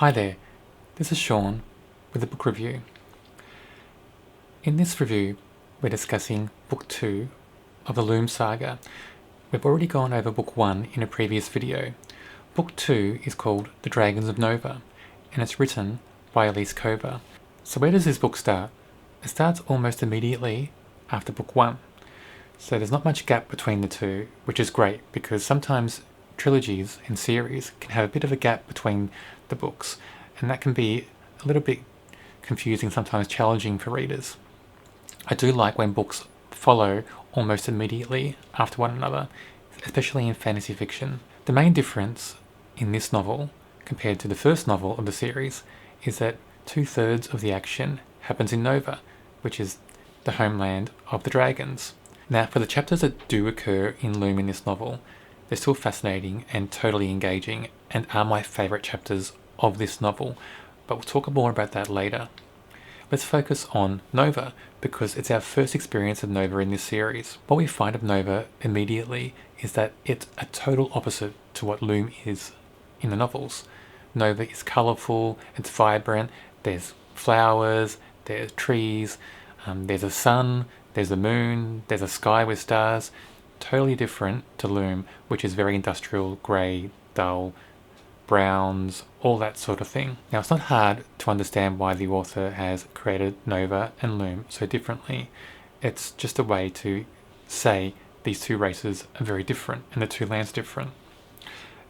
Hi there, this is Sean with a book review. In this review, we're discussing Book 2 of the Loom Saga. We've already gone over Book 1 in a previous video. Book 2 is called The Dragons of Nova, and it's written by Elise Kova. So where does this book start? It starts almost immediately after Book 1. So there's not much gap between the two, which is great because sometimes trilogies and series can have a bit of a gap between the books, and that can be a little bit confusing, sometimes challenging for readers. I do like when books follow almost immediately after one another, especially in fantasy fiction. The main difference in this novel compared to the first novel of the series is that 2/3 of the action happens in Nova, which is the homeland of the dragons. Now, for the chapters that do occur in Loom in this novel, they're still fascinating and totally engaging and are my favourite chapters of this novel, but we'll talk more about that later. Let's focus on Nova because it's our first experience of Nova in this series. What we find of Nova immediately is that it's a total opposite to what Loom is in the novels. Nova is colourful, it's vibrant, there's flowers, there's trees, there's a sun, there's a moon, there's a sky with stars. Totally different to Loom, which is very industrial, grey, dull, browns, all that sort of thing. Now, it's not hard to understand why the author has created Nova and Loom so differently. It's just a way to say these two races are very different and the two lands different.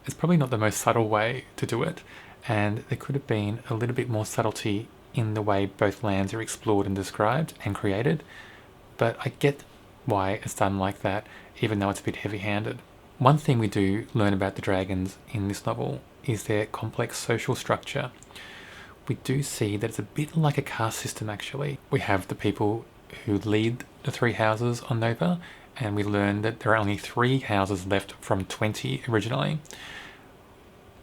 It's probably not the most subtle way to do it, and there could have been a little bit more subtlety in the way both lands are explored and described and created, but I get why it's done like that, even though it's a bit heavy-handed. One thing we do learn about the dragons in this novel is their complex social structure. We do see that it's a bit like a caste system, actually. We have the people who lead the 3 houses on Nova, and we learn that there are only 3 houses left from 20 originally.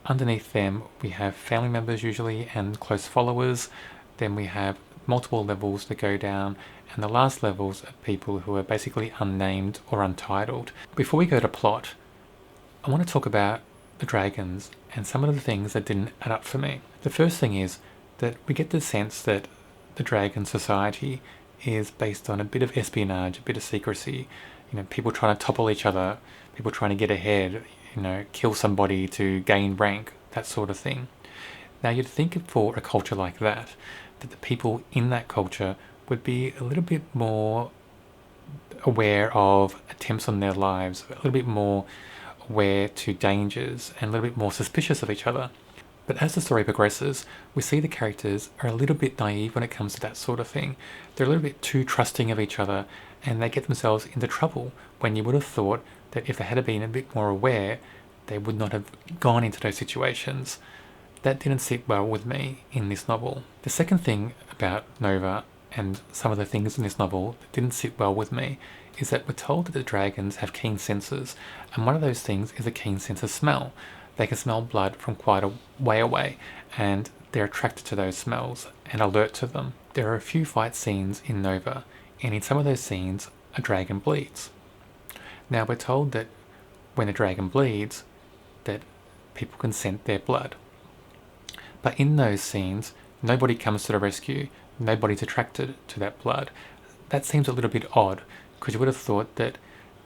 Underneath them, we have family members usually and close followers. Then we have multiple levels that go down, and the last levels are people who are basically unnamed or untitled. Before we go to plot, I want to talk about the dragons and some of the things that didn't add up for me. The first thing is that we get the sense that the dragon society is based on a bit of espionage, a bit of secrecy, people trying to topple each other, people trying to get ahead, kill somebody to gain rank, that sort of thing. Now, you'd think for a culture like that the people in that culture would be a little bit more aware of attempts on their lives, a little bit more aware to dangers, and a little bit more suspicious of each other. But as the story progresses, we see the characters are a little bit naive when it comes to that sort of thing. They're a little bit too trusting of each other, and they get themselves into trouble when you would have thought that if they had been a bit more aware, they would not have gone into those situations. That didn't sit well with me in this novel. The second thing about Nova and some of the things in this novel that didn't sit well with me is that we're told that the dragons have keen senses, and one of those things is a keen sense of smell. They can smell blood from quite a way away, and they're attracted to those smells and alert to them. There are a few fight scenes in Nova, and in some of those scenes, a dragon bleeds. Now, we're told that when a dragon bleeds, that people can scent their blood. But in those scenes, nobody comes to the rescue, nobody's attracted to that blood. That seems a little bit odd, because you would have thought that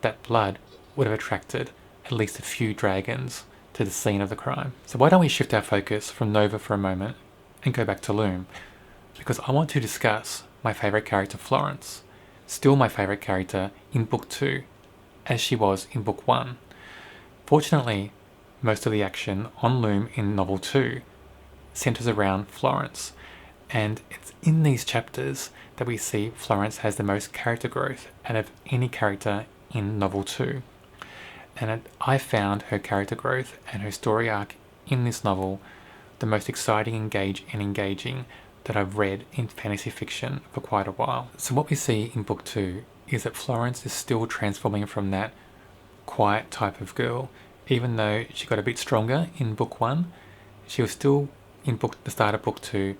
that blood would have attracted at least a few dragons to the scene of the crime. So why don't we shift our focus from Nova for a moment and go back to Loom? Because I want to discuss my favourite character, Florence. Still my favourite character in Book 2, as she was in Book 1. Fortunately, most of the action on Loom in Novel 2 centres around Florence, and it's in these chapters that we see Florence has the most character growth out of any character in Novel 2. And I found her character growth and her story arc in this novel the most exciting, engaging that I've read in fantasy fiction for quite a while. So what we see in Book 2 is that Florence is still transforming from that quiet type of girl. Even though she got a bit stronger in Book 1, she was still in the start of Book 2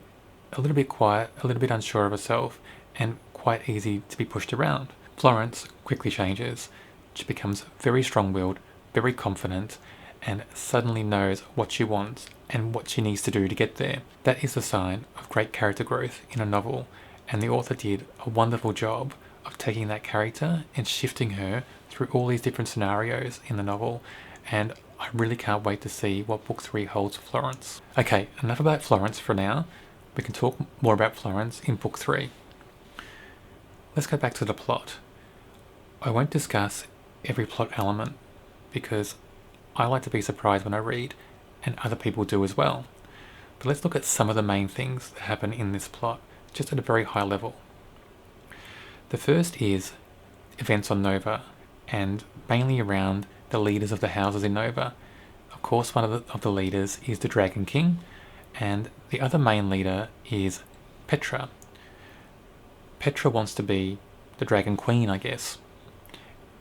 a little bit quiet, a little bit unsure of herself, and quite easy to be pushed around. Florence quickly changes. She becomes very strong-willed, very confident, and suddenly knows what she wants and what she needs to do to get there. That is a sign of great character growth in a novel, and the author did a wonderful job of taking that character and shifting her through all these different scenarios in the novel, and I really can't wait to see what book 3 holds for Florence. Okay, enough about Florence for now. We can talk more about Florence in book 3. Let's go back to the plot. I won't discuss every plot element because I like to be surprised when I read, and other people do as well. But let's look at some of the main things that happen in this plot, just at a very high level. The first is events on Nova, and mainly around the leaders of the houses in Nova. Of course, one of the leaders is the Dragon King, and the other main leader is Petra. Petra wants to be the Dragon Queen, I guess,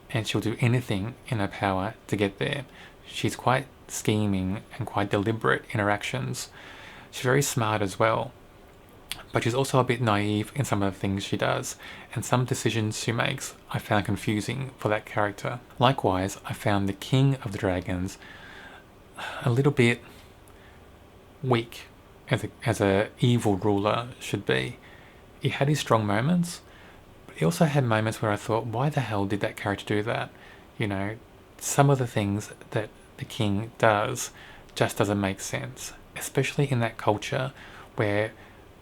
and she'll do anything in her power to get there. She's quite scheming and quite deliberate in her actions. She's very smart as well, but she's also a bit naive in some of the things she does, and some decisions she makes I found confusing for that character. Likewise, I found the King of the Dragons a little bit weak, as a evil ruler should be. He had his strong moments, but he also had moments where I thought, why the hell did that character do that? You know, some of the things that the king does just doesn't make sense, especially in that culture where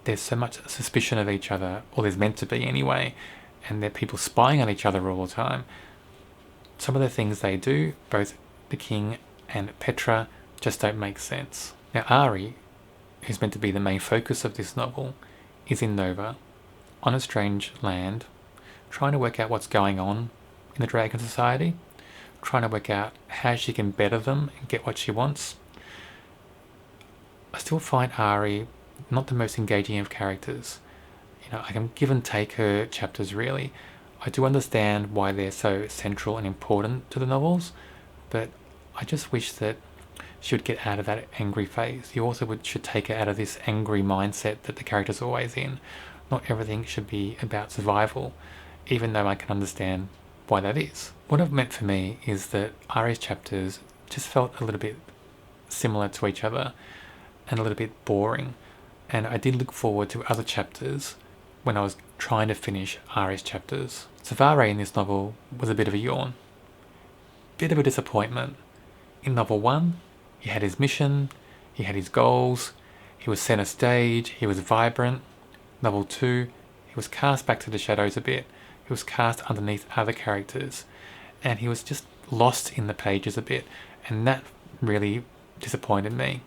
there's so much suspicion of each other, or there's meant to be anyway, and there are people spying on each other all the time. Some of the things they do, both the king and Petra, just don't make sense. Now Ari, who's meant to be the main focus of this novel, is in Nova, on a strange land, trying to work out what's going on in the Dragon Society, trying to work out how she can better them and get what she wants. I still find Ari not the most engaging of characters. You know, I can give and take her chapters really. I do understand why they're so central and important to the novels, but I just wish that she would get out of that angry phase. The author should take her out of this angry mindset that the character's always in. Not everything should be about survival, even though I can understand why that is. What it meant for me is that Ari's chapters just felt a little bit similar to each other and a little bit boring, and I did look forward to other chapters when I was trying to finish Ari's chapters. Savare in this novel was a bit of a yawn. Bit of a disappointment. In novel 1, he had his mission, he had his goals, he was centre stage, he was vibrant. Novel 2, he was cast back to the shadows a bit. He was cast underneath other characters, and he was just lost in the pages a bit, and that really disappointed me.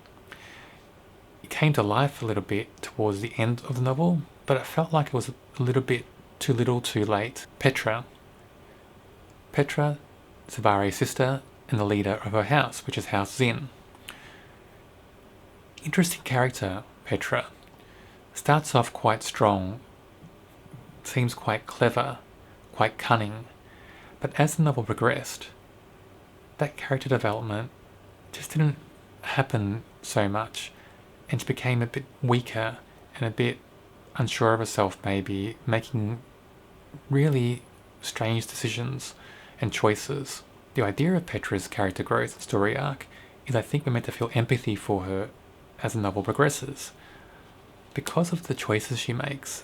It came to life a little bit towards the end of the novel, but it felt like it was a little bit too little too late. Petra, Savare's sister and the leader of her house, which is House Zin. Interesting character, Petra. Starts off quite strong, seems quite clever, quite cunning, but as the novel progressed, that character development just didn't happen so much, and she became a bit weaker and a bit unsure of herself, maybe making really strange decisions and choices. The idea of Petra's character growth story arc is I think we're meant to feel empathy for her as the novel progresses. Because of the choices she makes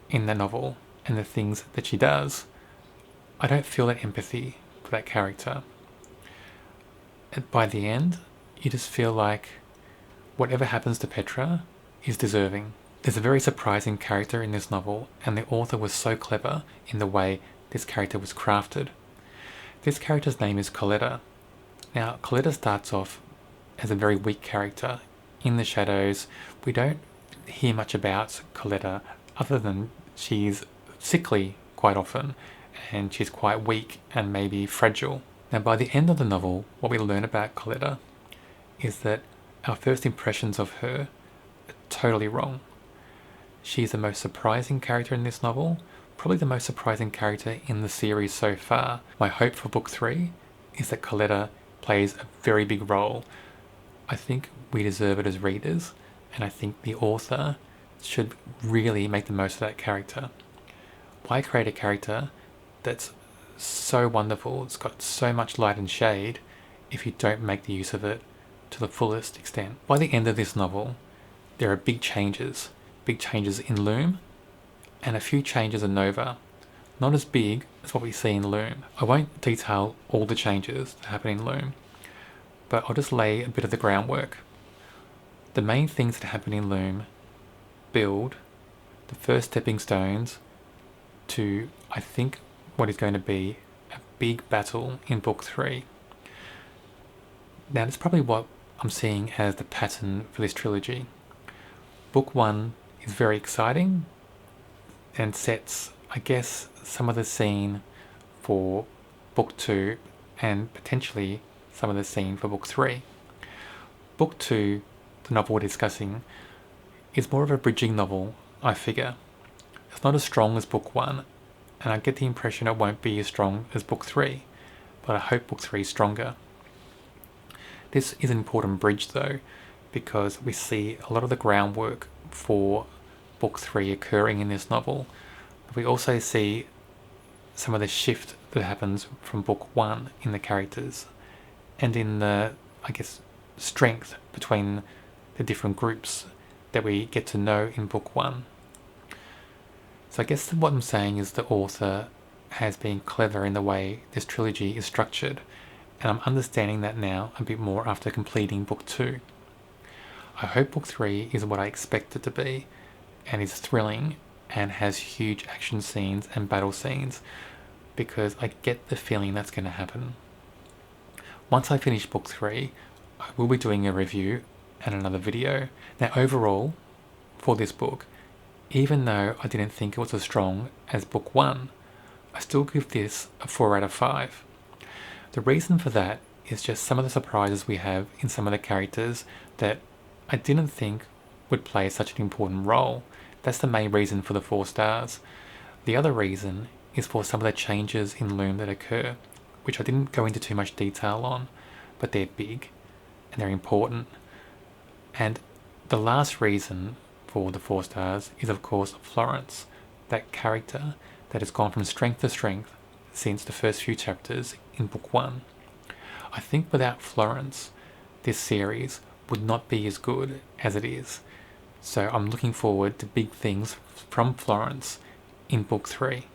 in the novel and the things that she does, I don't feel that empathy for that character. And by the end, you just feel like whatever happens to Petra is deserving. There's a very surprising character in this novel, and the author was so clever in the way this character was crafted. This character's name is Coletta. Now, Coletta starts off as a very weak character. In the shadows, we don't hear much about Coletta other than she's sickly quite often, and she's quite weak and maybe fragile. Now, by the end of the novel, what we learn about Coletta is that our first impressions of her are totally wrong. She's the most surprising character in this novel, probably the most surprising character in the series so far. My hope for book 3 is that Coletta plays a very big role. I think we deserve it as readers, and I think the author should really make the most of that character. Why create a character that's so wonderful, it's got so much light and shade, if you don't make the use of it to the fullest extent. By the end of this novel, there are big changes in Loom and a few changes in Nova. Not as big as what we see in Loom. I won't detail all the changes that happen in Loom, but I'll just lay a bit of the groundwork. The main things that happen in Loom build the first stepping stones to, I think, what is going to be a big battle in Book 3. Now, that's probably what I'm seeing as the pattern for this trilogy. Book 1 is very exciting and sets, I guess, some of the scene for Book 2 and potentially some of the scene for Book 3. Book 2, the novel we're discussing, is more of a bridging novel, I figure. It's not as strong as Book 1, and I get the impression it won't be as strong as Book 3, but I hope Book 3 is stronger. This is an important bridge though, because we see a lot of the groundwork for Book 3 occurring in this novel. We also see some of the shift that happens from Book 1 in the characters and in the, I guess, strength between the different groups that we get to know in Book 1. So I guess what I'm saying is the author has been clever in the way this trilogy is structured, and I'm understanding that now a bit more after completing Book 2. I hope Book 3 is what I expect it to be, and is thrilling and has huge action scenes and battle scenes, because I get the feeling that's going to happen. Once I finish Book 3, I will be doing a review and another video. Now overall, for this book, even though I didn't think it was as strong as Book 1, I still give this a 4 out of 5. The reason for that is just some of the surprises we have in some of the characters that I didn't think would play such an important role. That's the main reason for the 4 stars. The other reason is for some of the changes in Loom that occur, which I didn't go into too much detail on, but they're big and they're important. And the last reason for the 4 stars is, of course, Florence, that character that has gone from strength to strength since the first few chapters in Book 1. I think without Florence, this series would not be as good as it is. So I'm looking forward to big things from Florence in Book 3.